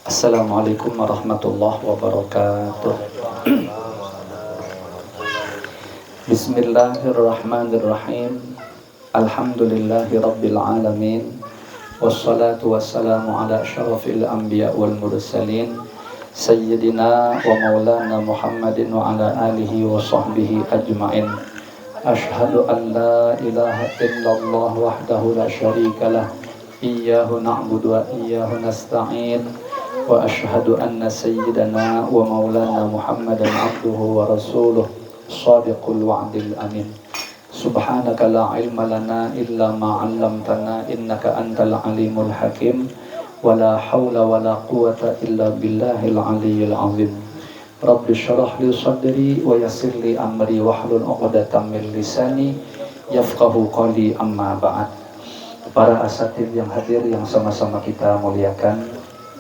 Assalamualaikum warahmatullahi wabarakatuh. Bismillahirrahmanirrahim. Alhamdulillahi rabbil alamin. Wassalatu wassalamu ala asyrafil anbiya wal mursalin Sayyidina wa maulana Muhammadin wa ala alihi wa sahbihi ajma'in. Ashhadu an la ilaha illallah wahdahu la syarika lah. Iyyahu na'budu wa iyyahu nasta'in. Wa ashhadu anna sayyidana wa maulana Muhammadan abduhu wa rasuluh shadiqul wa'dil amin. Subhanaka la ilma lana illa ma 'allamtana innaka antal alimul hakim. Wa la hawla wa la quwwata illa billahil aliyyil azim. Rabbi syrah li sadri wa yassir li amri wahlul 'uqdatam min lisani yafqahu qawli, amma ba'd. Para asatidz yang hadir yang sama-sama kita muliakan,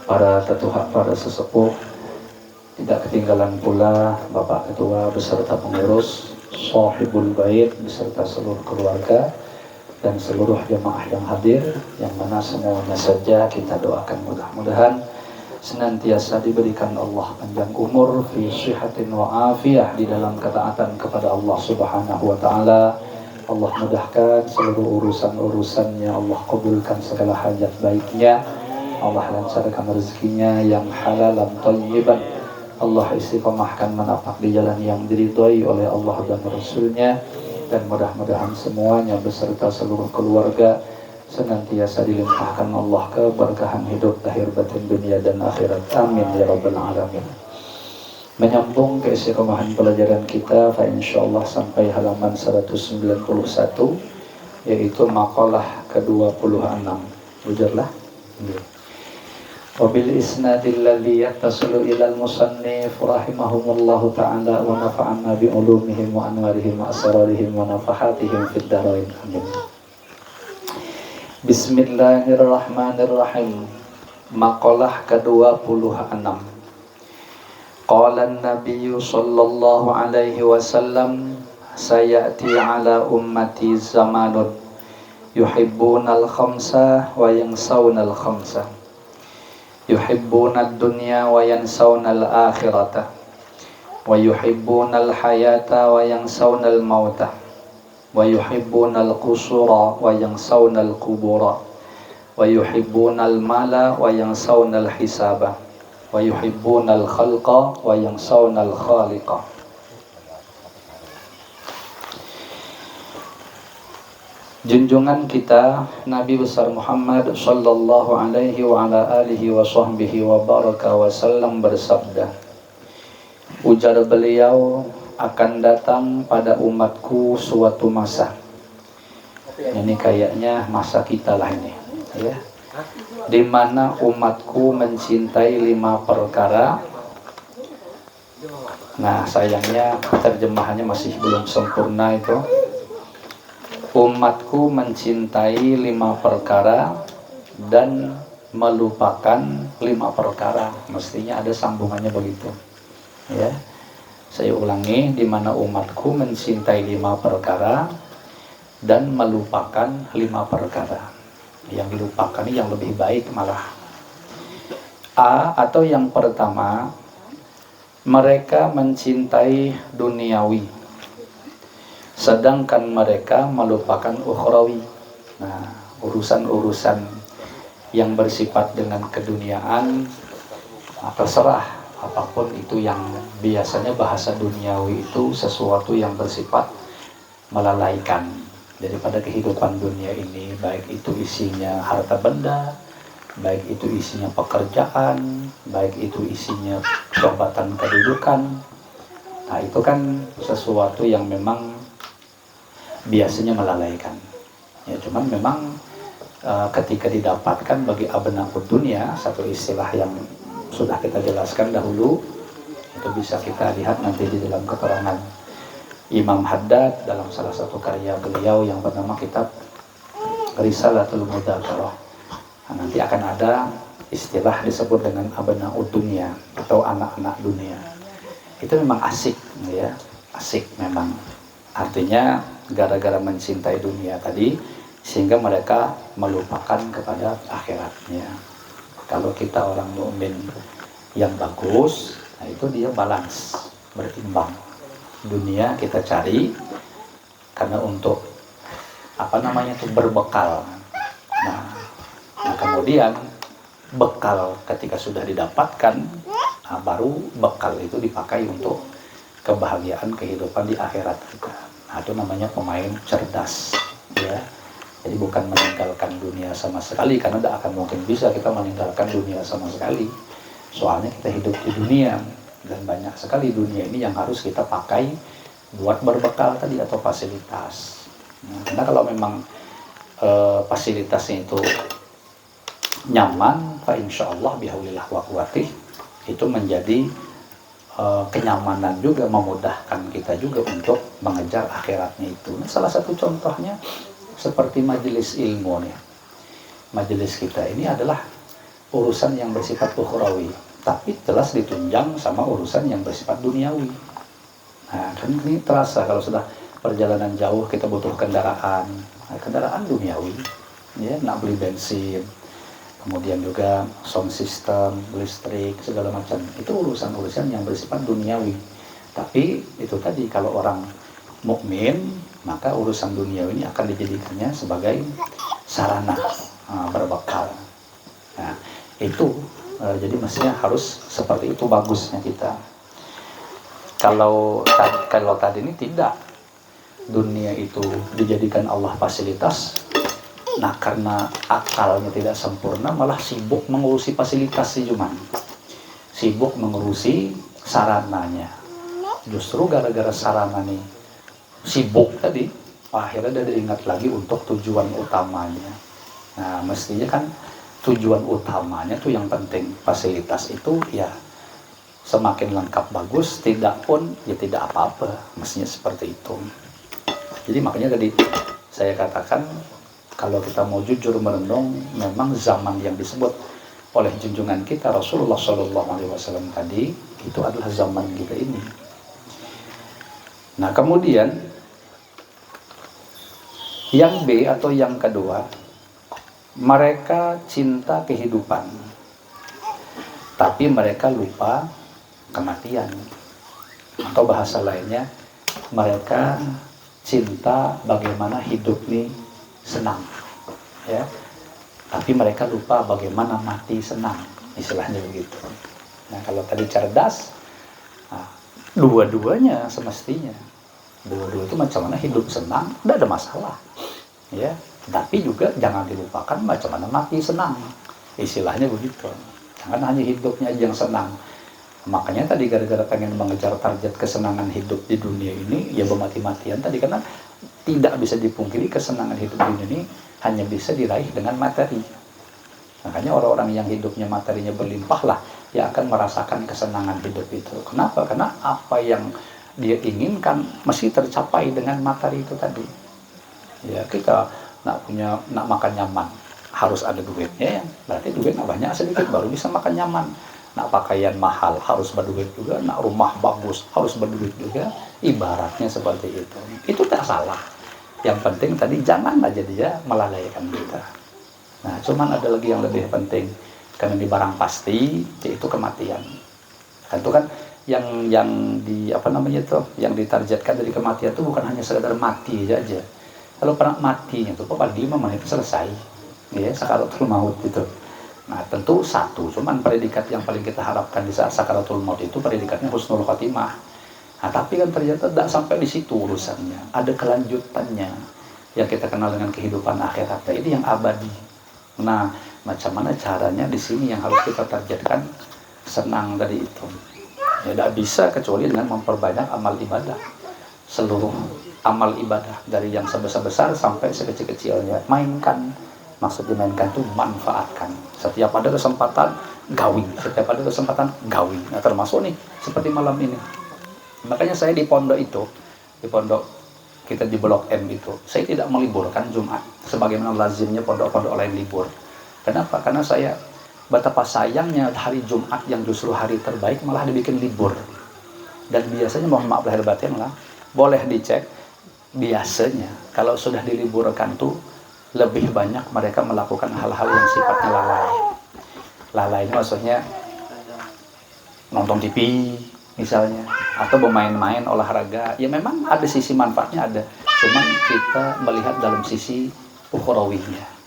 para tetuha, para sesepuh, tidak ketinggalan pula Bapak Ketua beserta pengurus, Shahibul Bait beserta seluruh keluarga dan seluruh jemaah yang hadir, yang mana semuanya saja kita doakan mudah-mudahan senantiasa diberikan Allah panjang umur fi syihatin wa afiyah di dalam ketaatan kepada Allah Subhanahu wa taala. Allah mudahkan seluruh urusan-urusannya, Allah kabulkan segala hajat baiknya, Allah lancarkan rezekinya yang halalan thayyiban, Allah istiqomahkan menapak di jalan yang diridhai oleh Allah dan Rasulnya, dan mudah-mudahan semuanya beserta seluruh keluarga senantiasa dilimpahkan Allah keberkahan hidup lahir batin dunia dan akhirat. Amin ya rabbal alamin. Menyambung ke istiqomahan pelajaran kita, insyaallah sampai halaman 191, yaitu maqalah ke-26. Ujarlah. Wabil isnadil ladzi yattasilu ilal musannif rahimahumullahu ta'ala wa nafa'ana bi ulumihim wa anwarihim wa asrarihim wa nafahatihim fid dharain. Amin. Bismillahirrahmanirrahim. Maqalah ke-26. Qala an-nabiyyu sallallahu alaihi wasallam, sayati ala ummati zamanun yuhibbunal khamsa wa yansawunal khamsa. Yuhibbunad dunya wa yansawunal akhirata. Wa yuhibbunal hayata wa yansawunal mauta. Wa yuhibbunal qusura wa yansawunal qubura. Wa yuhibbunal mala wa yansawunal hisaba. Wa yuhibbunal khalqa wa yansawunal khaliqa. Junjungan kita Nabi besar Muhammad sallallahu alaihi wa ala alihi wa sahbihi wa baraka wa sallam bersabda, ujar beliau, akan datang pada umatku suatu masa. Ini kayaknya masa kita lah ini, ya, di mana umatku mencintai 5 perkara. Nah, sayangnya terjemahannya masih belum sempurna itu. Umatku mencintai 5 perkara dan melupakan 5 perkara. Mestinya ada sambungannya begitu, ya. Saya ulangi, di mana umatku mencintai 5 perkara dan melupakan 5 perkara. Yang dilupakan ini yang lebih baik malah. A, atau yang pertama, mereka mencintai duniawi, sedangkan mereka melupakan ukhrawi. Nah, urusan-urusan yang bersifat dengan keduniaan, terserah apapun itu, yang biasanya bahasa duniawi itu sesuatu yang bersifat melalaikan daripada kehidupan dunia ini, baik itu isinya harta benda, baik itu isinya pekerjaan, baik itu isinya jabatan kedudukan. Nah, itu kan sesuatu yang memang biasanya melalaikan, ya. Cuman memang ketika didapatkan bagi abna'ud dunya, satu istilah yang sudah kita jelaskan dahulu, itu bisa kita lihat nanti di dalam keterangan Imam Haddad dalam salah satu karya beliau yang bernama kitab Risalatul Mudzakarah. Nah, nanti akan ada istilah disebut dengan abna'ud dunya atau anak-anak dunia. Itu memang asik, ya, asik memang. Artinya gara-gara mencintai dunia tadi, sehingga mereka melupakan kepada akhiratnya. Kalau kita orang mukmin yang bagus, nah itu dia balance, berimbang. Dunia kita cari karena untuk berbekal. Nah kemudian bekal ketika sudah didapatkan, nah baru bekal itu dipakai untuk kebahagiaan kehidupan di akhirat kita. Nah itu namanya pemain cerdas, ya. Jadi bukan meninggalkan dunia sama sekali, karena tidak akan mungkin bisa kita meninggalkan dunia sama sekali. Soalnya kita hidup di dunia, dan banyak sekali dunia ini yang harus kita pakai buat berbekal tadi atau fasilitas. Nah, karena kalau memang fasilitasnya itu nyaman, fa insyaallah bihaulillah wa quwwatih, itu menjadi kenyamanan juga, memudahkan kita juga untuk mengejar akhiratnya itu. Nah, salah satu contohnya seperti majelis ilmu nih. Majelis kita ini adalah urusan yang bersifat ukhrawi, tapi jelas ditunjang sama urusan yang bersifat duniawi. Nah, kan ini terasa kalau sudah perjalanan jauh kita butuh kendaraan, kendaraan duniawi, ya, nak beli bensin, kemudian juga sound system, listrik, segala macam. Itu urusan-urusan yang bersifat duniawi. Tapi itu tadi, kalau orang mukmin, maka urusan dunia ini akan dijadikannya sebagai sarana berbekal. Nah, itu jadi mestinya harus seperti itu bagusnya kita. Kalau tadi ini tidak, dunia itu dijadikan Allah fasilitas. Nah, karena akalnya tidak sempurna, malah sibuk mengurusi fasilitas cuman. Sibuk mengurusi sarananya. Justru gara-gara sarana nih sibuk tadi, akhirnya dia ingat lagi untuk tujuan utamanya. Nah, mestinya kan tujuan utamanya tuh yang penting. Fasilitas itu ya semakin lengkap bagus, tidak pun ya tidak apa-apa. Mestinya seperti itu. Jadi makanya tadi saya katakan, kalau kita mau jujur merenung, memang zaman yang disebut oleh junjungan kita Rasulullah SAW tadi, itu adalah zaman kita ini. Nah kemudian yang B atau yang kedua, mereka cinta kehidupan, tapi mereka lupa kematian. Atau bahasa lainnya, mereka cinta bagaimana hidup ini senang, ya, tapi mereka lupa bagaimana mati senang, istilahnya begitu. Nah kalau tadi cerdas, nah, dua-duanya semestinya, dua-dua itu macam mana hidup senang, tidak ada masalah, ya. Tapi juga jangan dilupakan macam mana mati senang, istilahnya begitu. Jangan hanya hidupnya aja yang senang. Makanya tadi gara-gara pengen mengejar target kesenangan hidup di dunia ini, ya bermati-matian tadi, karena tidak bisa dipungkiri kesenangan hidup di dunia ini hanya bisa diraih dengan materi. Makanya orang-orang yang hidupnya materinya berlimpah lah yang akan merasakan kesenangan hidup itu. Kenapa? Karena apa yang dia inginkan mesti tercapai dengan materi itu tadi. Ya, kita nak makan nyaman harus ada duitnya, ya. Berarti duit nak banyak sedikit baru bisa makan nyaman. Nak pakaian mahal harus berduit juga, nak rumah bagus harus berduit juga. Ibaratnya seperti itu. Itu tak salah. Yang penting tadi jangan aja dia melalaikan kita. Nah, cuman ada lagi yang lebih penting, karena di barang pasti, yaitu kematian. Itu kan yang yang ditargetkan dari kematian itu bukan hanya sekedar mati aja. Kalau pernah matinya itu pada 5 menit selesai, ya, sakaratul maut itu. Nah tentu satu, cuman predikat yang paling kita harapkan di saat sakaratul maut itu predikatnya husnul khotimah. Nah tapi kan ternyata tidak sampai di situ urusannya, ada kelanjutannya yang kita kenal dengan kehidupan akhirat ini yang abadi. Nah macam mana caranya di sini yang harus kita targetkan senang dari itu. Ya tidak bisa kecuali dengan memperbanyak amal ibadah. Seluruh amal ibadah dari yang sebesar-besar sampai sekecil-kecilnya mainkan. Maksud dimainkan itu manfaatkan. Setiap ada kesempatan gawi, setiap ada kesempatan gawi. Nah termasuk nih seperti malam ini. Makanya saya di pondok itu, di pondok kita di Blok M itu, saya tidak meliburkan Jumat sebagaimana lazimnya pondok-pondok lain libur. Kenapa? Karena saya betapa sayangnya hari Jumat yang justru hari terbaik malah dibikin libur. Dan biasanya, mohon maaf lahir batin lah, boleh dicek, biasanya kalau sudah diliburkan tuh lebih banyak mereka melakukan hal-hal yang sifatnya lalai. Lalai ini maksudnya nonton TV misalnya, atau bermain-main olahraga. Ya memang ada sisi manfaatnya ada, cuman kita melihat dalam sisi ukhrawiynya.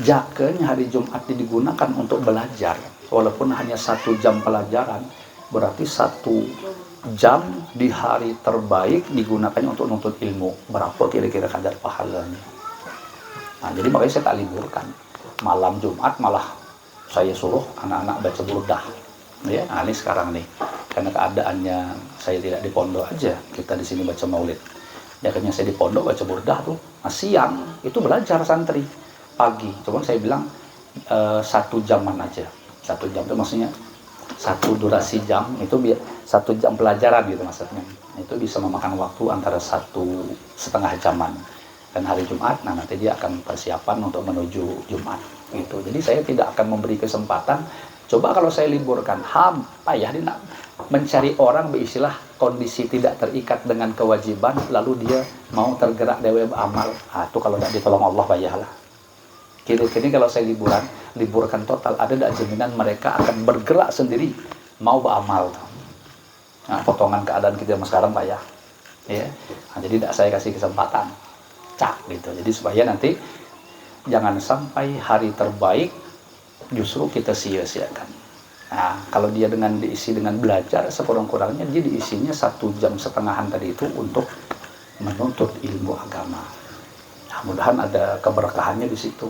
Jakanya hari Jumat digunakan untuk belajar, walaupun hanya 1 jam pelajaran, berarti 1 jam di hari terbaik digunakannya untuk nuntut ilmu. Berapa kira-kira kadar pahalanya? Nah, jadi makanya saya tak liburkan. Malam Jumat malah saya suruh anak-anak baca burdah. Ya, nah ini sekarang nih. Karena keadaannya saya tidak di pondok aja, kita di sini baca maulid. Ya akhirnya saya di pondok baca burdah tuh. Nah, siang itu belajar santri. Pagi, cuman saya bilang 1 jaman aja. 1 jam itu maksudnya 1 durasi jam itu 1 jam pelajaran gitu maksudnya. Itu bisa memakan waktu antara 1,5 jaman. Dan hari Jumat, nah nanti dia akan persiapan untuk menuju Jumat gitu. Jadi saya tidak akan memberi kesempatan. Coba kalau saya liburkan, payah dia nak mencari orang beristilah kondisi tidak terikat dengan kewajiban, lalu dia mau tergerak dewe beramal. Itu kalau tidak ditolong Allah payahlah. Kini kalau saya liburkan total, ada tak jaminan mereka akan bergerak sendiri mau beramal. Nah, potongan keadaan kita sekarang payah. Ya. Nah, jadi tidak saya kasih kesempatan. Gitu. Jadi supaya nanti jangan sampai hari terbaik justru kita sia-siakan. Nah, kalau dia diisi dengan belajar, sekurang-kurangnya dia diisinya 1,5 jam tadi itu untuk menuntut ilmu agama. Nah, mudah-mudahan ada keberkahannya di situ.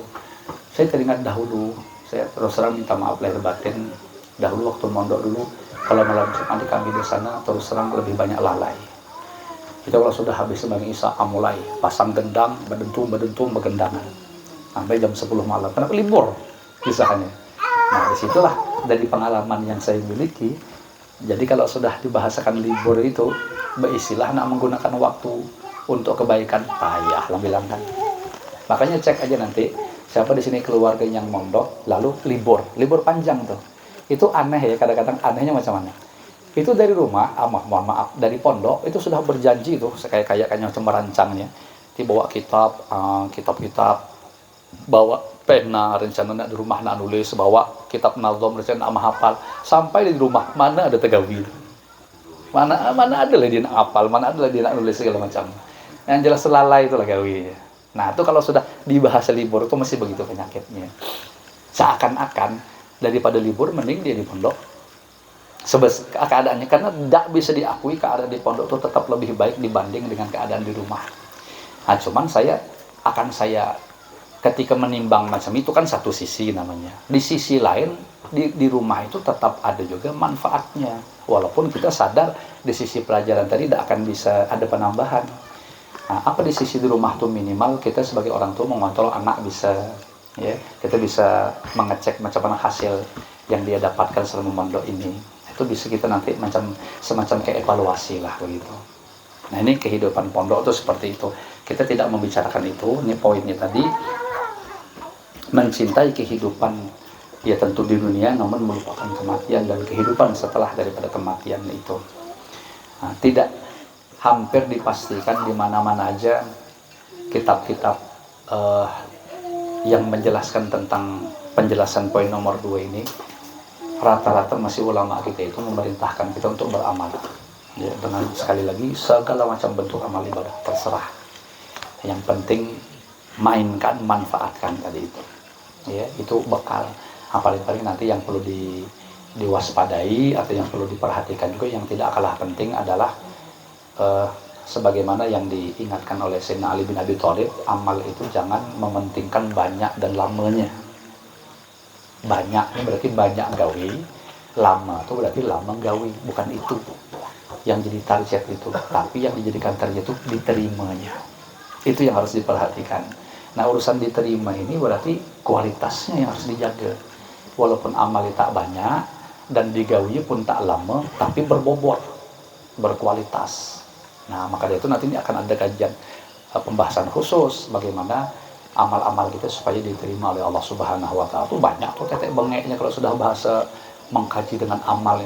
Saya teringat dahulu, saya terus terang minta maaf lahir batin, dahulu waktu mondok dulu, kalau malam Jumat di kami di sana terus terang lebih banyak lalai. Kita kalau sudah habis sembahyang Isya mulai pasang gendang, berdentum begendangan sampai jam 10 malam. Kenapa libur kisahnya? Nah, disitulah dari pengalaman yang saya miliki. Jadi kalau sudah dibahasakan libur itu, beristilah nak menggunakan waktu untuk kebaikan, payah lah bilang kan. Makanya cek aja nanti siapa di sini keluarga yang mondok lalu libur panjang tuh. Itu aneh ya, kadang-kadang anehnya macam mana? Itu dari rumah, mohon maaf, dari pondok itu sudah berjanji tuh, kayaknya merancangnya, dibawa kitab, bawa pena, rencana di rumah nak nulis, bawa kitab nazom, rencana nak menghafal, sampai di rumah mana ada tegawi, mana ada lah dia nak hafal, mana ada lah dia nak nulis segala macam. Yang jelas selalai itu lah gawi. Nah itu kalau sudah dibahas libur itu masih begitu penyakitnya. Seakan-akan daripada libur mending dia di pondok. Keadaannya, karena tidak bisa diakui keadaan di pondok itu tetap lebih baik dibanding dengan keadaan di rumah. Nah, cuman saya ketika menimbang macam itu kan satu sisi namanya. Di sisi lain di rumah itu tetap ada juga manfaatnya. Walaupun kita sadar di sisi pelajaran tadi tidak akan bisa ada penambahan. Nah, apa di sisi di rumah tuh minimal kita sebagai orang tua mengontrol anak bisa, ya kita bisa mengecek macam mana hasil yang dia dapatkan selama mondok ini. Itu bisa kita nanti semacam kayak evaluasi lah begitu. Nah ini kehidupan pondok itu seperti itu. Kita tidak membicarakan itu. Ini poinnya tadi, mencintai kehidupan ya tentu di dunia, namun melupakan kematian dan kehidupan setelah daripada kematian itu. Nah, tidak hampir dipastikan di mana-mana aja kitab-kitab yang menjelaskan tentang penjelasan poin nomor 2 ini. Rata-rata masih ulama kita itu memerintahkan kita untuk beramal, ya, dengan sekali lagi segala macam bentuk amal ibadah terserah. Yang penting mainkan, manfaatkan tadi itu, ya itu bekal. Paling nanti yang perlu diwaspadai atau yang perlu diperhatikan juga yang tidak kalah penting adalah sebagaimana yang diingatkan oleh Sayyidina Ali bin Abi Thalib, amal itu jangan mementingkan banyak dan lamanya. Banyak berarti banyak gawi, lama itu berarti lama gawi, bukan itu yang jadi target itu, tapi yang dijadikan target itu diterimanya. Itu yang harus diperhatikan. Nah urusan diterima ini berarti kualitasnya yang harus dijaga. Walaupun amal tak banyak dan digawi pun tak lama, tapi berbobot, berkualitas. Nah maka dari itu nanti ini akan ada kajian pembahasan khusus bagaimana amal-amal kita supaya diterima oleh Allah Subhanahu wa Ta'ala. Itu banyak tuh tetek bengeknya kalau sudah bahasa mengkaji dengan amal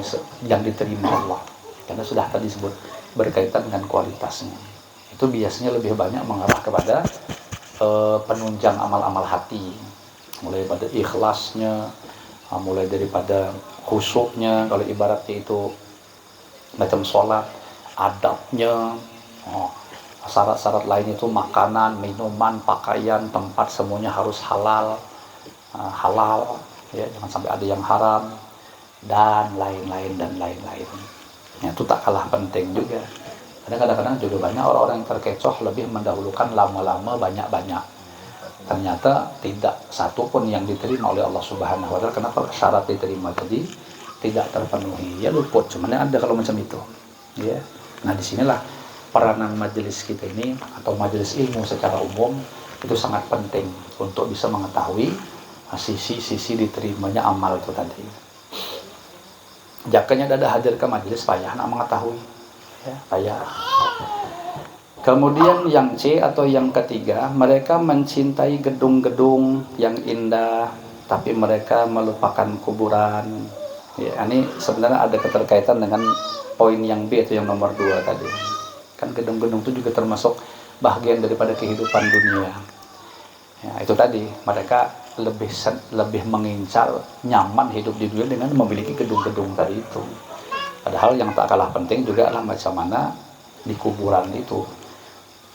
yang diterima Allah. Karena sudah tadi disebut berkaitan dengan kualitasnya. Itu biasanya lebih banyak mengarah kepada penunjang amal-amal hati, mulai pada ikhlasnya, mulai daripada khusyuknya, kalau ibaratnya itu macam sholat, adabnya, syarat-syarat lain itu makanan, minuman, pakaian, tempat semuanya harus halal, ya, jangan sampai ada yang haram, dan lain-lain dan lain-lain. Ya, itu tak kalah penting juga. Kadang-kadang juga banyak orang-orang yang terkecoh lebih mendahulukan lama-lama banyak-banyak. Ternyata tidak satu pun yang diterima oleh Allah Subhanahu wa Ta'ala. Kenapa? Syarat diterima tadi tidak terpenuhi. Ya luput, cuman ada kalau macam itu. Ya. Nah, disinilah peranan majelis kita ini atau majelis ilmu secara umum itu sangat penting untuk bisa mengetahui sisi-sisi diterimanya amal itu tadi. Jakanya ada hadir ke majelis payah nak mengetahui. Ya, payah. Kemudian yang C atau yang ketiga, mereka mencintai gedung-gedung yang indah, tapi mereka melupakan kuburan. Ya, ini sebenarnya ada keterkaitan dengan poin yang B atau yang nomor 2 tadi. Kan gedung-gedung itu juga termasuk bagian daripada kehidupan dunia. Ya, itu tadi, mereka lebih mengincar nyaman hidup di dunia dengan memiliki gedung-gedung tadi itu. Padahal yang tak kalah penting juga adalah macam mana di kuburan itu.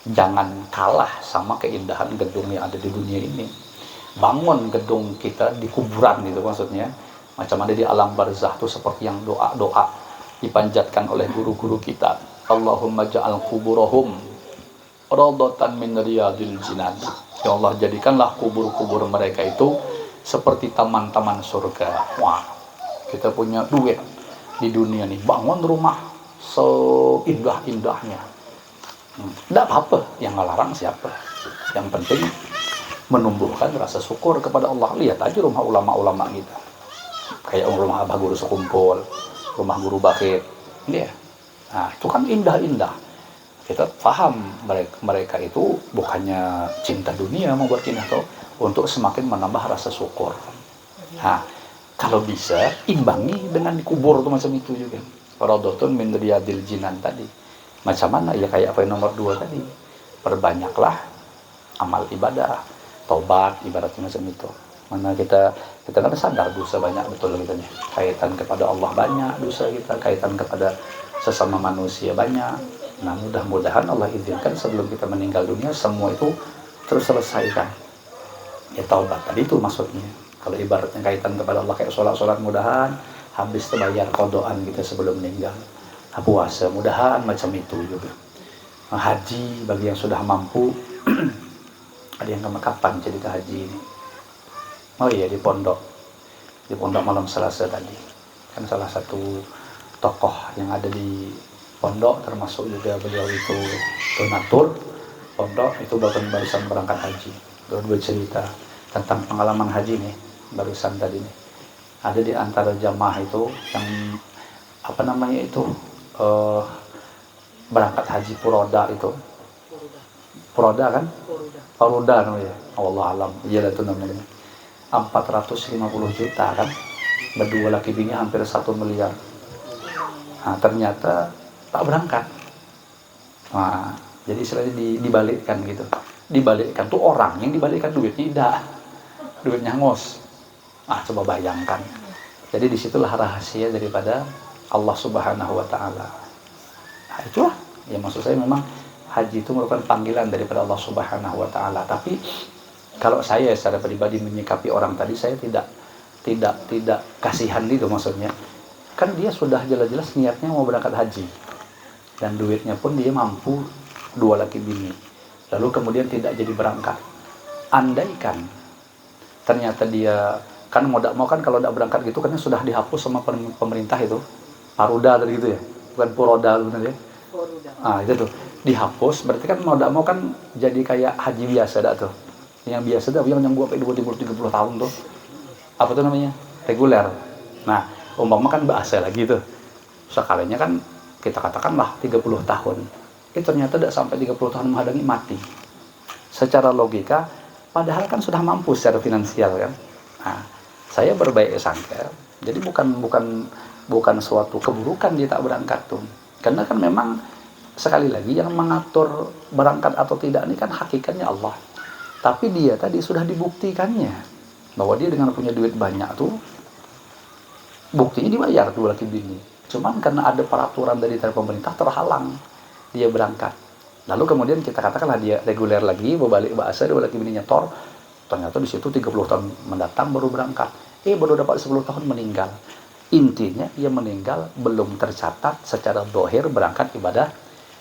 Jangan kalah sama keindahan gedung yang ada di dunia ini. Bangun gedung kita di kuburan itu maksudnya. Macam ada di alam barzah itu seperti yang doa-doa dipanjatkan oleh guru-guru kita. Allahumma ja'al kuburahum radatan min riyadil jinan. Ya Allah, jadikanlah kubur-kubur mereka itu seperti taman-taman surga. Wah, kita punya duit di dunia nih, bangun rumah seindah-indahnya. Tidak apa-apa, yang ngelarang siapa. Yang penting menumbuhkan rasa syukur kepada Allah. Lihat aja rumah ulama-ulama kita, kayak rumah Abah Guru Sekumpul, rumah Guru Bakit, ya. Nah, itu kan indah-indah. Kita paham mereka itu bukannya cinta dunia membuat indah, untuk semakin menambah rasa syukur. Nah, kalau bisa imbangi dengan dikubur tuh macam itu juga. Radhatun min riyadil jinan tadi. Macam mana? Ya kayak apa yang nomor 2 tadi. Perbanyaklah amal ibadah, tobat, ibaratnya macam itu. Mana kita kan sadar dosa banyak betul kita nih. Kaitan kepada Allah banyak dosa kita, kaitan kepada sesama manusia banyak. Nah, mudah-mudahan Allah izinkan sebelum kita meninggal dunia semua itu terselesaikan. Ya taubat tadi itu maksudnya. Kalau ibaratnya kaitan kepada Allah kayak sholat-sholat, mudahan habis terbayar qadaan kita sebelum meninggal. Puasa, mudahan macam itu juga. Haji bagi yang sudah mampu. Ada yang kapan jadi ke haji ini? Oh iya, di pondok malam Selasa tadi. Kan salah satu tokoh yang ada di pondok, termasuk juga beliau itu donatur pondok, itu barusan berangkat haji. Baru bercerita tentang pengalaman haji nih, barusan tadi nih. Ada di antara jamaah itu yang apa namanya itu, berangkat haji Puroda itu. Puroda kan? Puroda namanya. Allah alam. Iya itu namanya. 450 juta kan? Berdua laki bini hampir 1 miliar. Nah, ternyata tak berangkat. Nah, jadi istilahnya dibalikkan gitu. Dibalikkan tuh orang yang dibalikkan duitnya tidak. Duitnya ngos. Ah, coba bayangkan. Jadi disitulah rahasia daripada Allah Subhanahu wa Ta'ala. Nah, itulah ya, maksud saya memang haji itu merupakan panggilan daripada Allah Subhanahu wa Ta'ala. Tapi kalau saya secara pribadi menyikapi orang tadi, saya tidak kasihan gitu maksudnya. Kan dia sudah jelas-jelas niatnya mau berangkat haji. Dan duitnya pun dia mampu 2 laki bini. Lalu kemudian tidak jadi berangkat. Andaikan ternyata dia kan mau kan kalau tidak berangkat gitu kan sudah dihapus sama pemerintah itu. Paruda tadi gitu ya, bukan Puroda sebenarnya. Ah itu tuh dihapus, berarti kan mau kan jadi kayak haji biasa dah tuh. Yang biasa dah yang gua sampai 20-30 tahun tuh. Apa tuh namanya? Reguler. Nah, umpama kan bahasa lagi tuh. Sekalinya kan kita katakanlah 30 tahun. Ternyata tidak sampai 30 tahun menghadangi mati. Secara logika, padahal kan sudah mampu secara finansial kan. Nah, saya berbaik sangka. Jadi bukan suatu keburukan dia tak berangkat tuh. Karena kan memang sekali lagi yang mengatur berangkat atau tidak ini kan hakikatnya Allah. Tapi dia tadi sudah dibuktikannya bahwa dia dengan punya duit banyak tuh, buktinya dibayar tuh laki bini. Cuman karena ada peraturan dari pemerintah terhalang dia berangkat. Lalu kemudian kita katakanlah dia reguler lagi, berbalik bahasa, dia laki bini nyetor, ternyata di situ 30 tahun mendatang baru berangkat. Baru dapat 10 tahun meninggal. Intinya dia meninggal belum tercatat secara dohir berangkat ibadah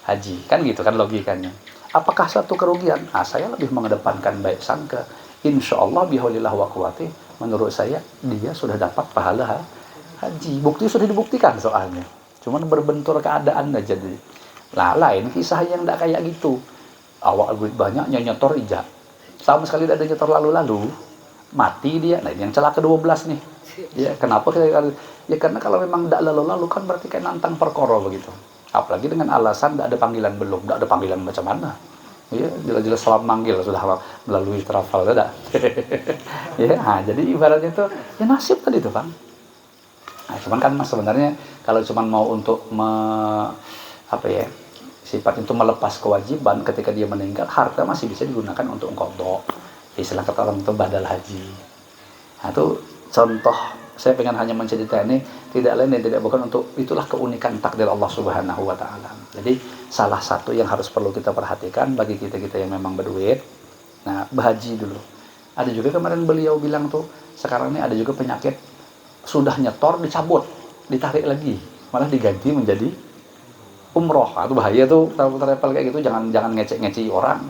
haji. Kan gitu kan logikanya. Apakah satu kerugian? Saya lebih mengedepankan baik sangka. Insya Allah bihaulillah wa quwwati, menurut saya dia sudah dapat pahala haji. Bukti sudah dibuktikan soalnya. Cuman berbentur keadaan aja jadi. Lah lain kisah yang tidak kayak gitu. Awak duit banyak nyetor ijak. Sama sekali tidak ada nyetor lalu-lalu. Mati dia. Nah ini yang celaka 12 nih. Ya, kenapa kita ya karena kalau memang tidak lalu-lalu kan berarti kayak nantang perkara begitu. Apalagi dengan alasan tidak ada panggilan belum. Tidak ada panggilan macam mana. Ya, jelas-jelas salam manggil sudah melalui travel tidak. Ya, nah, jadi ibaratnya itu ya nasib tadi itu, Bang. Nah, cuman kan Mas sebenarnya kalau cuman mau untuk sifat itu melepas kewajiban ketika dia meninggal, harta masih bisa digunakan untuk qadha. Istilah kata orang itu badal haji. Nah, itu contoh saya pengen hanya menceritakan ini tidak lain dan tidak bukan untuk itulah keunikan takdir Allah Subhanahu wa taala. Jadi salah satu yang harus perlu kita perhatikan bagi kita-kita yang memang berduit. Nah, berhaji dulu. Ada juga kemarin beliau bilang tuh, sekarang ini ada juga penyakit sudah nyetor dicabut, ditarik lagi, malah diganti menjadi umroh. Itu bahaya tuh travel kayak gitu, jangan ngecek-ngeci orang.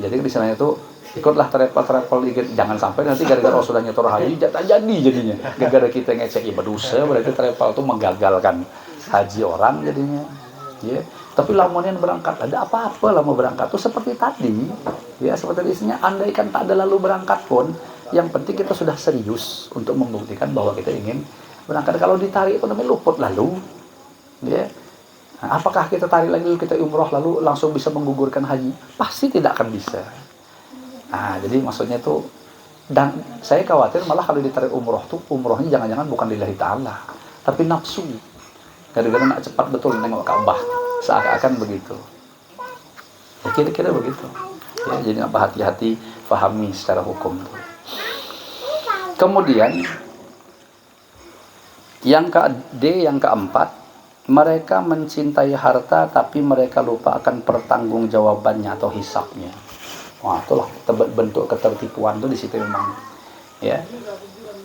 Jadi di sana itu ikutlah travel dikit, jangan sampai nanti gara-gara sudah nyetor haji tak jadi jadinya. Gara-gara kita ngecek berdosa, berarti travel itu menggagalkan haji orang jadinya. Ya. Tapi lamunnya berangkat, ada apa-apa lah mau berangkat tuh seperti tadi. Ya, seperti isinya andaikan tak ada lalu berangkat pun, yang penting kita sudah serius untuk membuktikan bahwa kita ingin berangkat. Kalau ditarik itu namanya luput lalu. Ya. Nah, apakah kita tarik lagi kita umroh lalu langsung bisa menggugurkan haji? Pasti tidak akan bisa. Nah, jadi maksudnya tuh, dan saya khawatir malah kalau ditarik umroh tuh, umrohnya jangan-jangan bukan lillahi ta'ala, tapi nafsu. Gara-gara nak cepat betul nengok Ka'bah, seakan-akan begitu. Ya, kira-kira begitu. Ya, jadi apa hati-hati pahami secara hukum tuh. Kemudian yang keempat, mereka mencintai harta tapi mereka lupa akan pertanggungjawabannya atau hisabnya. Wah, itulah bentuk ketertipuan itu di situ memang. Ya.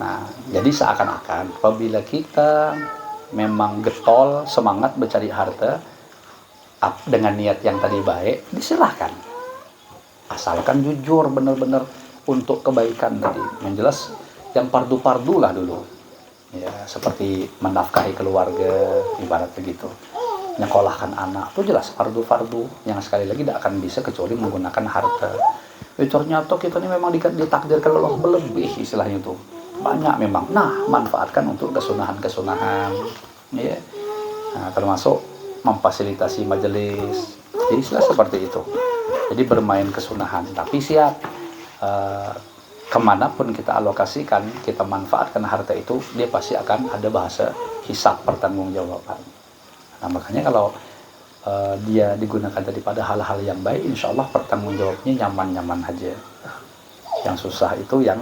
Nah, jadi seakan-akan apabila kita memang getol semangat mencari harta dengan niat yang tadi baik, disilahkan. Asalkan jujur benar-benar untuk kebaikan tadi. Yang jelas yang pardu-pardu lah dulu. Ya, seperti menafkahi keluarga, ibarat begitu. Nyekolahkan anak, itu jelas fardu-fardu yang sekali lagi tidak akan bisa kecuali menggunakan harta. Ternyata kita ini memang ditakdirkan Allah berlebih istilahnya itu. Banyak memang. Nah, manfaatkan untuk kesunahan-kesunahan. Ya. Nah, termasuk memfasilitasi majelis. Jadi istilah seperti itu. Jadi bermain kesunahan, tapi siap kemanapun kita alokasikan, kita manfaatkan harta itu, dia pasti akan ada bahasa hisab pertanggungjawaban. Nah, makanya kalau dia digunakan daripada hal-hal yang baik, insya Allah pertanggungjawabnya nyaman-nyaman aja. Yang susah itu yang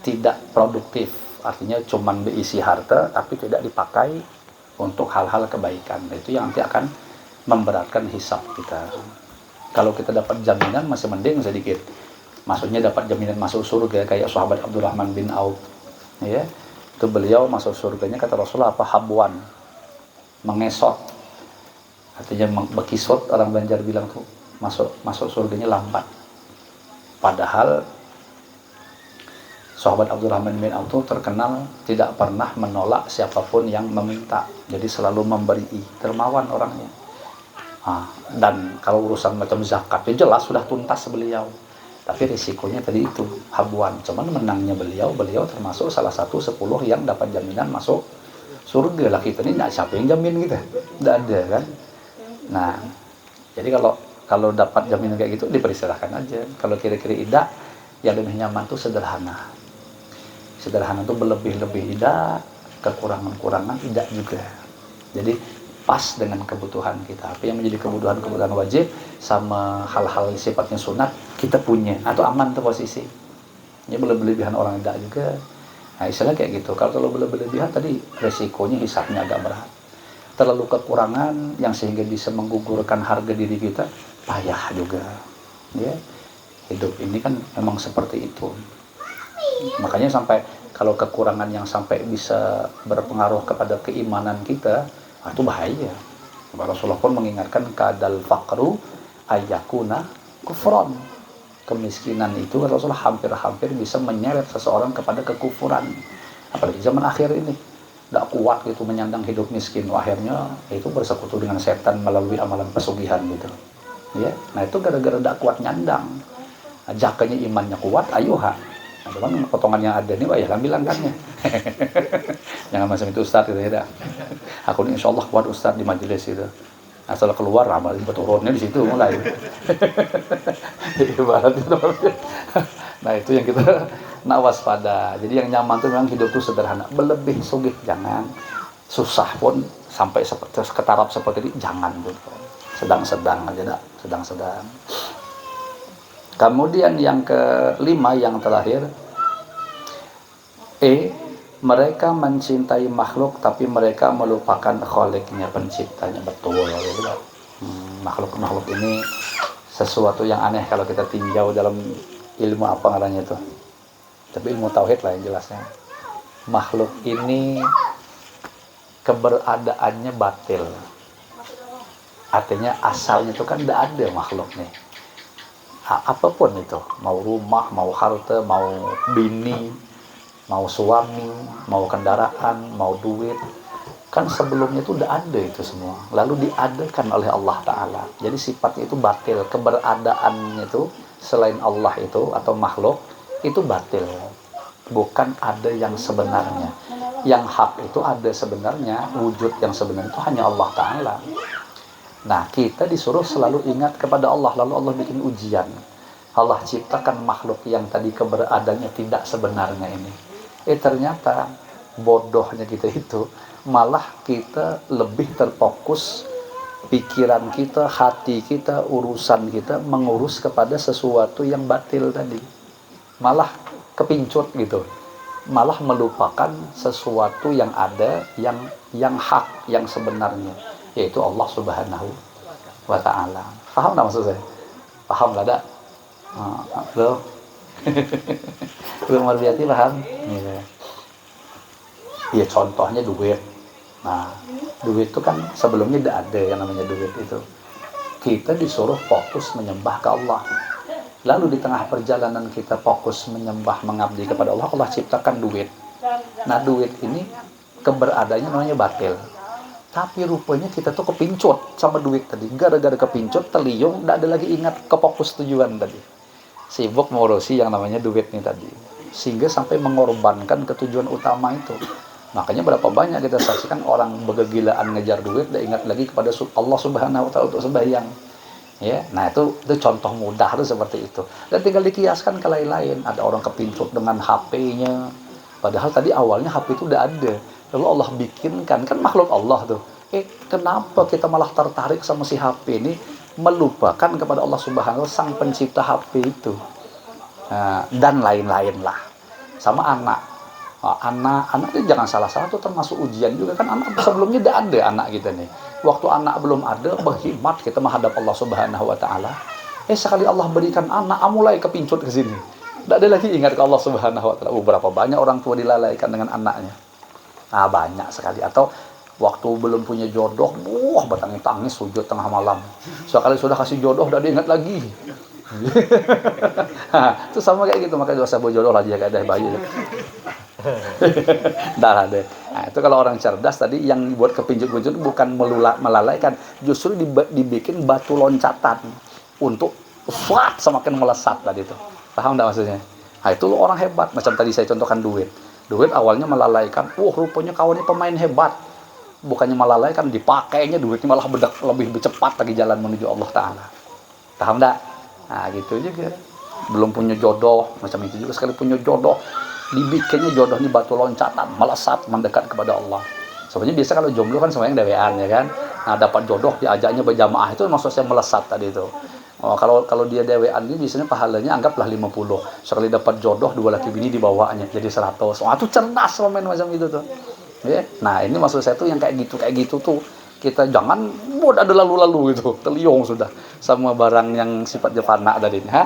tidak produktif, artinya cuman berisi harta tapi tidak dipakai untuk hal-hal kebaikan. Itu yang nanti akan memberatkan hisab kita. Kalau kita dapat jaminan masih mending sedikit. Maksudnya dapat jaminan masuk surga kayak sahabat Abdurrahman bin Auf. Ya. Itu beliau masuk surganya kata Rasulullah apa? Habwan. Mengesot. Artinya bekisot, orang Banjar bilang tuh masuk surganya lambat. Padahal sahabat Abdurrahman bin Auf itu terkenal tidak pernah menolak siapapun yang meminta. Jadi selalu memberi, dermawan orangnya. Dan kalau urusan macam zakat ya jelas sudah tuntas beliau. Tapi risikonya tadi itu habuan. Cuman menangnya beliau termasuk salah satu 10 yang dapat jaminan masuk surga lah. Kita ini nggak siapa yang jamin kita, nggak ada kan. Nah, jadi kalau dapat jaminan kayak gitu dipersilahkan aja. Kalau kira-kira tidak, yang lebih nyaman tuh sederhana. Sederhana tuh berlebih-lebih tidak, kekurangan-kurangan tidak juga. Jadi pas dengan kebutuhan kita. Apa yang menjadi kebutuhan wajib sama hal-hal sifatnya sunat kita punya atau aman tuh posisi. Ya berlebihan orang tidak juga. Nah istilah kayak gitu. Kalau terlalu berlebihan tadi resikonya hisabnya agak berat. Terlalu kekurangan yang sehingga bisa menggugurkan harga diri kita, payah juga. Ya, hidup ini kan memang seperti itu. Makanya sampai kalau kekurangan yang sampai bisa berpengaruh kepada keimanan kita, itu bahaya. Rasulullah pun mengingatkan kadal faqru ayyakuna kufran. Kemiskinan itu Rasulullah hampir-hampir bisa menyeret seseorang kepada kekufuran. Apalagi zaman akhir ini, tidak kuat gitu menyandang hidup miskin. Akhirnya itu bersekutu dengan setan melalui amalan pesugihan gitu. Ya, nah itu gara-gara tidak kuat nyandang. Nah, jakanya imannya kuat, ayo ha. Nah, cuman potongan yang ada ini, wah ya ambil angkatnya. Jangan macam itu Ustaz gitu ya. Aku ini insya Allah kuat Ustaz di majelis itu. Asal keluar amal turunnya di situ mulai. Ibarat itu. Nah itu yang kita nak waspada. Jadi yang nyaman itu memang hidup itu sederhana. Berlebih sugih jangan. Susah pun sampai ke taraf seperti ini jangan gitu. Sedang-sedang aja dah, sedang-sedang. Kemudian yang kelima yang terakhir, mereka mencintai makhluk tapi mereka melupakan kholiknya, penciptanya. Betul gitu. Makhluk-makhluk ini sesuatu yang aneh kalau kita tinjau dalam ilmu apa namanya itu. Tapi ilmu tauhid lah yang jelasnya. Makhluk ini keberadaannya batil. Artinya asalnya itu kan tidak ada makhluk nih. Apapun itu, mau rumah, mau harta, mau bini, mau suami, mau kendaraan, mau duit, kan sebelumnya itu udah ada itu semua, lalu diadakan oleh Allah Ta'ala. Jadi sifatnya itu batil, keberadaannya itu selain Allah itu atau makhluk itu batil, bukan ada yang sebenarnya. Yang hak itu ada sebenarnya, wujud yang sebenarnya itu hanya Allah Ta'ala. Nah kita disuruh selalu ingat kepada Allah, lalu Allah bikin ujian. Allah ciptakan makhluk yang tadi keberadaannya tidak sebenarnya ini. Ternyata bodohnya kita itu malah kita lebih terfokus pikiran kita, hati kita, urusan kita mengurus kepada sesuatu yang batil tadi. Malah kepincut gitu. Malah melupakan sesuatu yang ada, yang hak, yang sebenarnya, yaitu Allah Subhanahu wa Ta'ala. Paham tak maksud saya? Paham tak ada? Belum? Belum Marbiati paham? Ya contohnya duit. Nah, duit itu kan sebelumnya tidak ada yang namanya duit itu. Kita disuruh fokus menyembah ke Allah. Lalu di tengah perjalanan kita fokus menyembah, mengabdi kepada Allah, Allah ciptakan duit. Nah, duit ini keberadaannya namanya batil. Tapi rupanya kita tuh kepincut sama duit tadi. Gara-gara kepincut, terliung, tidak ada lagi ingat ke fokus tujuan tadi. Sibuk mengurusi yang namanya duit nih tadi. Sehingga sampai mengorbankan ketujuan utama itu. Makanya berapa banyak kita saksikan orang bergegilaan ngejar duit, tidak ingat lagi kepada Allah Subhanahu wa Ta'ala untuk sembahyang. Ya, nah itu contoh mudah tuh seperti itu. Dan tinggal dikiaskan ke lain-lain. Ada orang kepincut dengan HP-nya. Padahal tadi awalnya HP itu udah ada. Lalu Allah bikinkan, kan makhluk Allah tuh. Kenapa kita malah tertarik sama si HP ini, melupakan kepada Allah Subhanahu wa Ta'ala, sang pencipta HP itu. Nah, dan lain-lain lah. Sama anak. Anak itu jangan salah-salah, itu termasuk ujian juga kan. Anak sebelumnya tidak ada anak kita nih. Waktu anak belum ada, berkhidmat kita menghadap Allah Subhanahu wa Ta'ala. Sekali Allah berikan anak, mulai kepincut ke sini. Tidak ada lagi ingat ke Allah Subhanahu wa Ta'ala. Berapa banyak orang tua dilalaikan dengan anaknya. Nah, banyak sekali. Atau waktu belum punya jodoh, bertangis-tangis sujud tengah malam. Sekali sudah kasih jodoh, tidak diingat lagi. Itu sama kayak gitu, makanya dosa berjodoh lah, jaga ada bayi. Dah ada. Nah, itu kalau orang cerdas tadi yang buat kepincut-pincut bukan melalaikan, justru dibikin batu loncatan untuk semakin melesat tadi itu. Paham enggak maksudnya? Nah, itu orang hebat. Macam tadi saya contohkan duit. Duit awalnya melalaikan, rupanya kawannya pemain hebat. Bukannya melalaikan, dipakainya duitnya malah lebih cepat lagi jalan menuju Allah Ta'ala. Paham enggak? Nah, gitu juga. Belum punya jodoh, macam itu juga sekali punya jodoh, dibikinnya jodohnya batu loncatan, melesat mendekat kepada Allah. Sebenarnya biasa kalau jomblo kan semuanya dewean ya kan. Nah, dapat jodoh diajaknya berjamaah itu maksud saya melesat tadi itu. Oh, kalau dia dewean ini biasanya pahalanya anggaplah 50. Sekali dapat jodoh 2 laki bini dibawanya jadi 100. Wah, itu cerdas momen macam itu tuh. Ya. Nah, ini maksud saya tuh yang kayak gitu tuh kita jangan mudah ada lalu-lalu gitu. Terliung sudah sama barang yang sifatnya fana tadi ini, ha?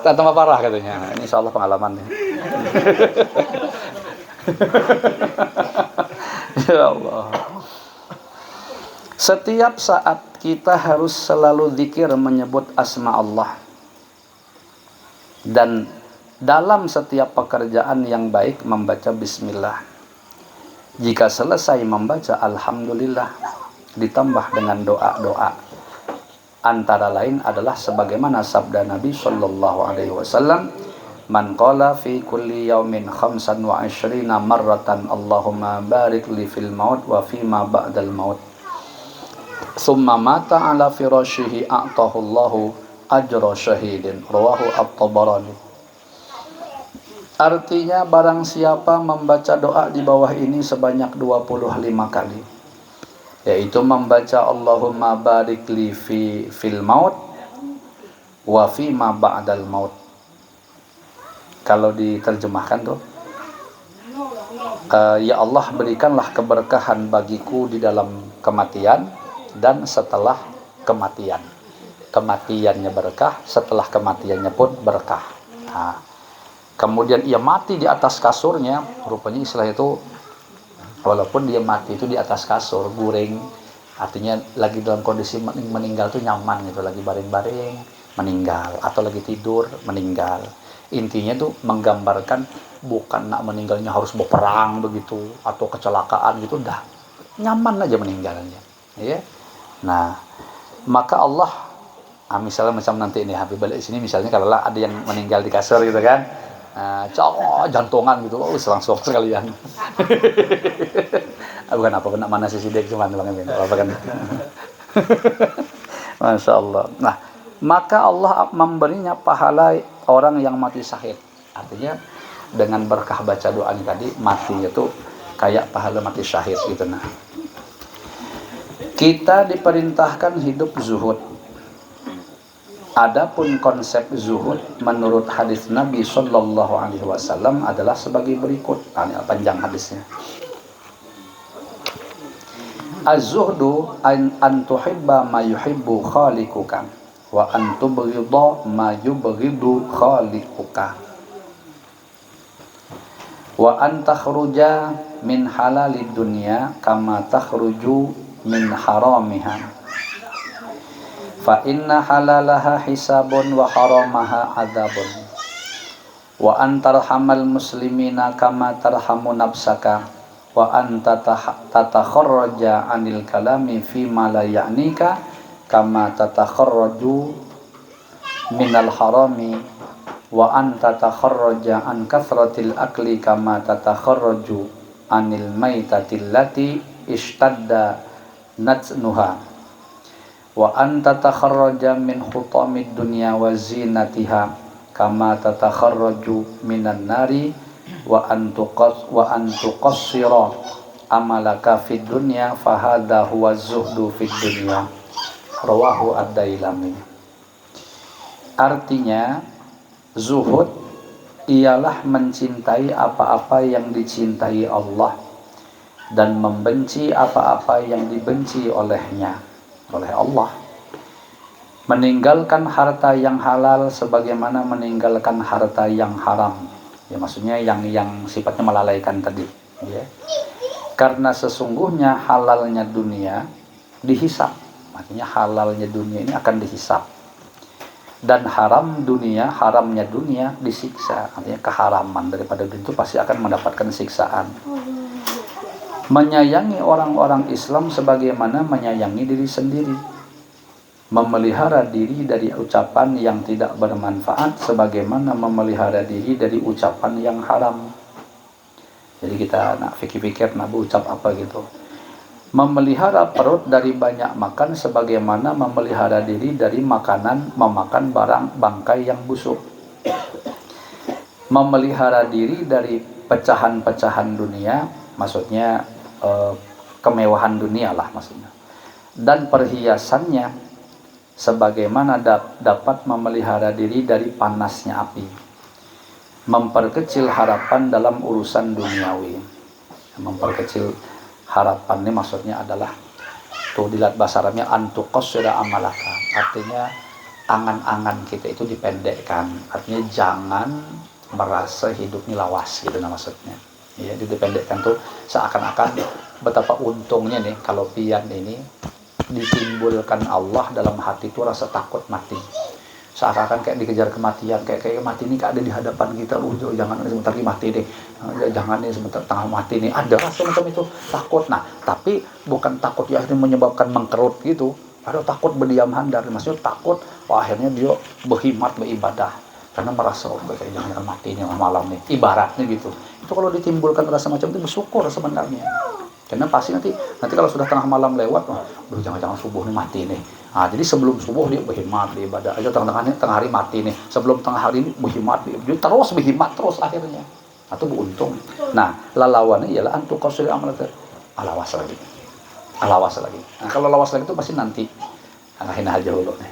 Tambah parah katanya. Nah, ini insyaallah pengalaman nih. Ya Allah. Setiap saat kita harus selalu zikir menyebut asma Allah. Dan dalam setiap pekerjaan yang baik membaca bismillah. Jika selesai membaca alhamdulillah, ditambah dengan doa-doa. Antara lain adalah sebagaimana sabda Nabi sallallahu alaihi wasallam, "Man qala fi kulli yaumin 25 marratan Allahumma barik li fil maut wa fi ma ba'dal maut. Thumma mata ala firashihi a'tahu Allahu ajra syahidin." Rawahu At-Tabarani. Artinya barang siapa membaca doa di bawah ini sebanyak 25 kali, yaitu membaca Allahumma barik li fil maut wa fi ma ba'dal maut. Kalau diterjemahkan tuh, ya Allah berikanlah keberkahan bagiku di dalam kematian dan setelah kematian. Kematiannya berkah, setelah kematiannya pun berkah. Nah, kemudian ia mati di atas kasurnya, rupanya istilah itu, walaupun dia mati itu di atas kasur, guring, artinya lagi dalam kondisi meninggal tuh nyaman gitu, lagi baring-baring, meninggal, atau lagi tidur, meninggal. Intinya tuh menggambarkan bukan nak meninggalnya harus berperang begitu, atau kecelakaan gitu, dah nyaman aja meninggalnya. Ya. Nah, maka Allah, misalnya macam nanti ini Habib balik sini, misalnya kalau ada yang meninggal di kasur gitu kan, jantungan gitu, langsung sekalian. Bukan apa benar mana sisi dek cuman apa kan. Masya Allah. Nah, maka Allah memberinya pahala orang yang mati syahid. Artinya dengan berkah baca doa ini tadi, matinya tuh kayak pahala mati syahid gitu. Nah, kita diperintahkan hidup zuhud. Adapun konsep zuhud menurut hadis Nabi Sallallahu Alaihi Wasallam adalah sebagai berikut. Panjang hadisnya. Az-zuhdu an tuhibba ma yuhibbu khaliquka wa an tubghidha ma yubghidu khaliquka wa an takhruja min halalid dunya kama takhruju min haramiha fa inna halalaha hisabun wa haramaha adzabun wa an tarhamal muslimina kama tarhamu nafsaka wa anta tatakharraja 'anil kalami fi ma la ya'nika kama tatakharraju minal harami wa anta tatakharraja an kathratil akli kama tatakharraju 'anil maitatil lati ishtadda natnuha wa anta tatakharraja min khutamid dunya wa zinatiha kama tatakharraju minan nari wa antuqassira amalaka fid dunya fahadha huwa zuhdu fid dunya. Rawahu Ad-Dailami. Artinya zuhud ialah mencintai apa-apa yang dicintai Allah dan membenci apa-apa yang dibenci olehnya, oleh Allah. Meninggalkan harta yang halal sebagaimana meninggalkan harta yang haram. Ya, maksudnya yang sifatnya melalaikan tadi, ya. Karena sesungguhnya halalnya dunia dihisab. Artinya halalnya dunia ini akan dihisab. Dan haramnya dunia disiksa. Artinya keharaman daripada dunia itu pasti akan mendapatkan siksaan. Menyayangi orang-orang Islam sebagaimana menyayangi diri sendiri. Memelihara diri dari ucapan yang tidak bermanfaat sebagaimana memelihara diri dari ucapan yang haram. Jadi kita nak fikir-fikir nak berucap apa gitu. Memelihara perut dari banyak makan sebagaimana memelihara diri dari memakan barang bangkai yang busuk. Memelihara diri dari pecahan-pecahan dunia, maksudnya kemewahan dunia lah maksudnya. dan perhiasannya sebagaimana dapat memelihara diri dari panasnya api, memperkecil harapan dalam urusan duniawi. Memperkecil harapan ini maksudnya adalah tuh dilihat bahasa Arabnya antuqassira amalaka, artinya angan-angan kita itu dipendekkan, artinya jangan merasa hidup ini lawas gitu maksudnya. Ya, dipendekkan tuh seakan-akan betapa untungnya nih kalau pian ini ditimbulkan Allah dalam hati itu rasa takut mati. Seakan-akan kayak dikejar kematian, kayak mati ini ada di hadapan kita, jangan sebentar lagi mati deh, jangan nih sebentar tengah mati nih, ada rasa macam itu takut. Nah tapi bukan takut ya akhirnya menyebabkan mengkerut gitu, ada takut berdiam handar, maksudnya takut akhirnya dia berkhidmat beribadah karena merasa kayak jangan mati nih malam nih, ibaratnya gitu. Itu kalau ditimbulkan rasa macam itu bersyukur sebenarnya. Karena pasti nanti kalau sudah tengah malam lewat, jangan-jangan subuh nih mati nih. Nah, jadi sebelum subuh dia berkhidmat, beribadah aja, tengah hari mati nih. Sebelum tengah hari ini berkhidmat, terus berkhidmat terus akhirnya. Atau beruntung. Nah, lawannya ialah antuqassir amal alawas lagi. Nah, kalau lawas lagi itu pasti nanti. Kahina aja dulu nih.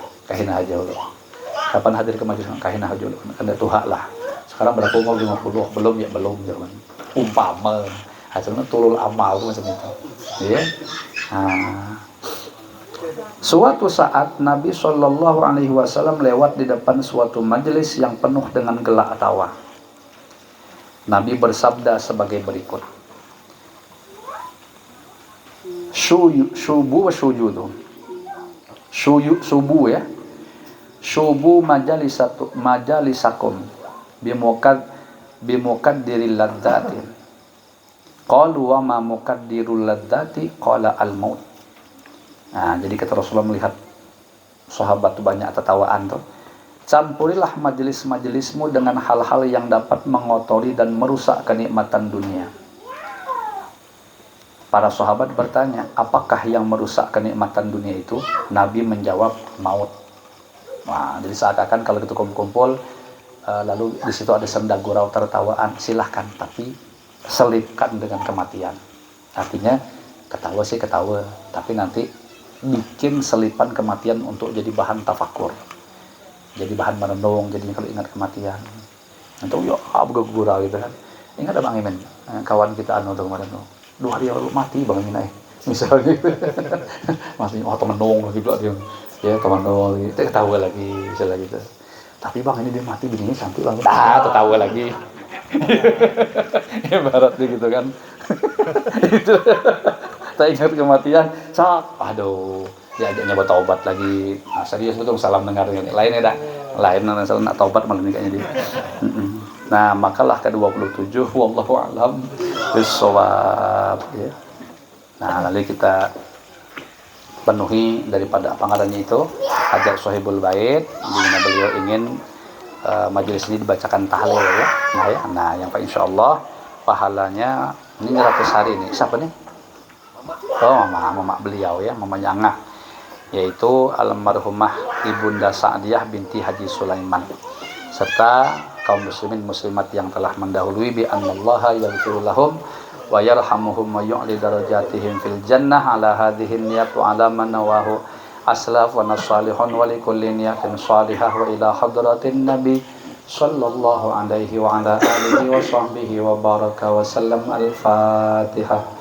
Kapan hadir ke majelis kahina aja dulu. Ada tuha lah. Sekarang berapa umur 50? Belum jangan. Umpama hasilnya tulul amal macam itu, ya. Nah, suatu saat Nabi Shallallahu Alaihi Wasallam lewat di depan suatu majelis yang penuh dengan gelak tawa. Nabi bersabda sebagai berikut: subuh ya, subuh majalisakum bimukaddiril ladzatin. Qalu wa ma muqaddirul ladzati qala al maut. Nah, jadi kata Rasulullah melihat sahabat itu banyak tertawaan tuh. Campurilah majelis-majelismu dengan hal-hal yang dapat mengotori dan merusak kenikmatan dunia. Para sahabat bertanya, apakah yang merusak kenikmatan dunia itu? Nabi menjawab, maut. Nah, jadi seakan-akan kalau kita kumpul lalu di situ ada senda gurau tertawaan, silahkan, tapi selipkan dengan kematian. Artinya ketawa sih ketawa, tapi nanti bikin selipan kematian untuk jadi bahan tafakur, jadi bahan merenung. Jadi kalau ingat kematian untuk ya gurau gitu kan. Ingat Bang Imin, kawan kita tuh kemarin tuh 2 hari lalu mati Bang Imin misalnya masih temenung lagi pula dia, ya temenung lagi, ketawa lagi misalnya gitu. Tapi Bang ini dia mati begini cantik Bang, ketawa lagi. Ibaratnya gitu kan. Itu tak ingat kematian, aduh, diajak nyoba taubat lagi. Nah, serius betul salam dengar ini. Lainnya dah, lain nak taubat malah nikahnya dia. Nah, makalah ke-27 wallahu a'lam bissawab ya. Nah, lalu kita penuhi daripada pengarannya itu ajak Sohibul Bait, di mana beliau ingin majelis ini dibacakan tahlil ya. Nah, yang insyaallah pahalanya ini 100 hari ini. Siapa nih? Oh, mama beliau ya, Mama Nyangah, yaitu almarhumah Ibunda Sa'diyah binti Haji Sulaiman, serta kaum muslimin muslimat yang telah mendahului bi annallaha yaghfiru lahum wa yarhamuhum wa yu'li darajatihim fil jannah ala hadhihi niyat wa ala man nawahu aslaf wa nasalihun wa likulli niyatin salihah wa ila hadratin nabi sallallahu alaihi wa ala alihi wa sahbihi wa baraka wa sallam. Al-Fatihah.